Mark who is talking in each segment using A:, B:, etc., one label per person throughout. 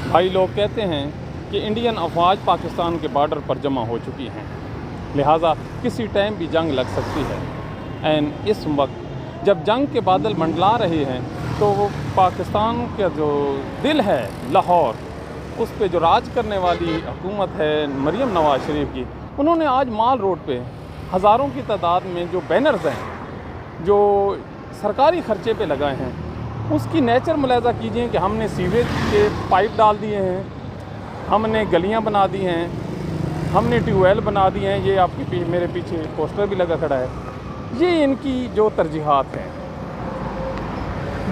A: भाई लोग कहते हैं कि इंडियन अफवाज पाकिस्तान के बॉर्डर पर जमा हो चुकी हैं, लिहाजा किसी टाइम भी जंग लग सकती है। एंड इस वक्त जब जंग के बादल मंडला रहे हैं तो वो पाकिस्तान का जो दिल है लाहौर, उस पे जो राज करने वाली हुकूमत है मरीम नवाज शरीफ की, उन्होंने आज माल रोड पे हज़ारों की तादाद में जो बैनर्स हैं जो सरकारी खर्चे पे लगाए हैं, उसकी नेचर मुलाहजा कीजिए कि हमने सीवेज के पाइप डाल दिए हैं, हमने गलियां बना दी हैं, हमने ट्यूबवेल बना दिए हैं। ये आपके मेरे पीछे पोस्टर भी लगा खड़ा है। ये इनकी जो तरजीहात हैं।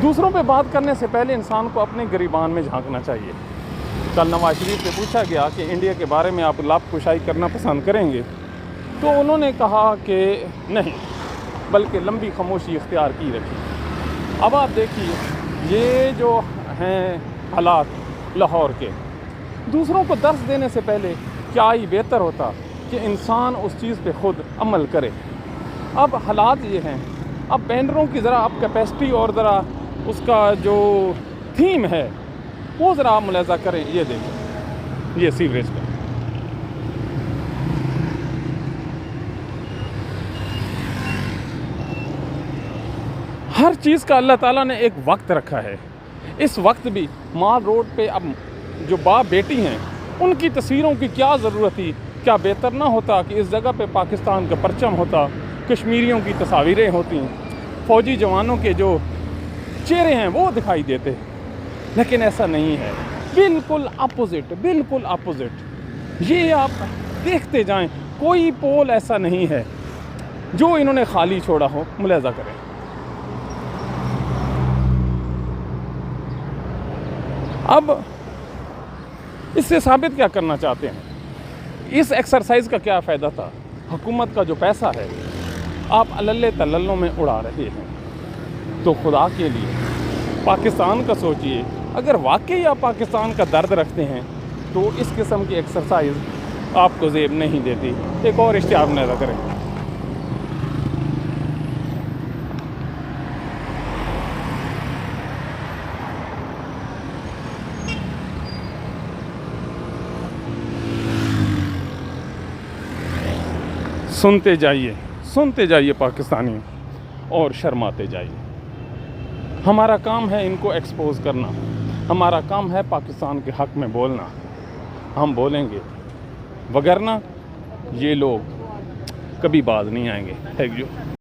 A: दूसरों पे बात करने से पहले इंसान को अपने गिरबान में झांकना चाहिए। कल नवाज शरीफ से पूछा गया कि इंडिया के बारे में आप लाभ कुशाई करना पसंद करेंगे, तो उन्होंने कहा कि नहीं, बल्कि लंबी खामोशी इख्तियार की रखी। अब आप देखिए, ये जो हैं हालात लाहौर के, दूसरों को दर्स देने से पहले क्या ही बेहतर होता कि इंसान उस चीज़ पे ख़ुद अमल करे। अब हालात ये हैं, अब बैनरों की ज़रा आप कैपेसिटी और ज़रा उसका जो थीम है वो ज़रा आप मुलाहजा करें। ये देखें, ये सीवरेज का हर चीज़ का अल्लाह ताला ने एक वक्त रखा है। इस वक्त भी माल रोड पे अब जो बाप बेटी हैं उनकी तस्वीरों की क्या ज़रूरत थी? क्या बेहतर ना होता कि इस जगह पे पाकिस्तान का परचम होता, कश्मीरियों की तस्वीरें होती, फ़ौजी जवानों के जो चेहरे हैं वो दिखाई देते। लेकिन ऐसा नहीं है, बिल्कुल अपोजिट, बिल्कुल अपोजिट। ये आप देखते जाएं, कोई पोल ऐसा नहीं है जो इन्होंने खाली छोड़ा हो। मुलाहजा करें। अब इससे साबित क्या करना चाहते हैं? इस एक्सरसाइज का क्या फ़ायदा था? हुकूमत का जो पैसा है आप अल्ले तल्लों में उड़ा रहे हैं। तो खुदा के लिए पाकिस्तान का सोचिए। अगर वाकई आप पाकिस्तान का दर्द रखते हैं तो इस किस्म की एक्सरसाइज आपको ज़ेब नहीं देती। एक और इश्तिहार नज़र करें। सुनते जाइए पाकिस्तानी, और शर्माते जाइए। हमारा काम है इनको एक्सपोज करना, हमारा काम है पाकिस्तान के हक़ में बोलना। हम बोलेंगे, वगरना ये लोग कभी बाज नहीं आएंगे। Thank you.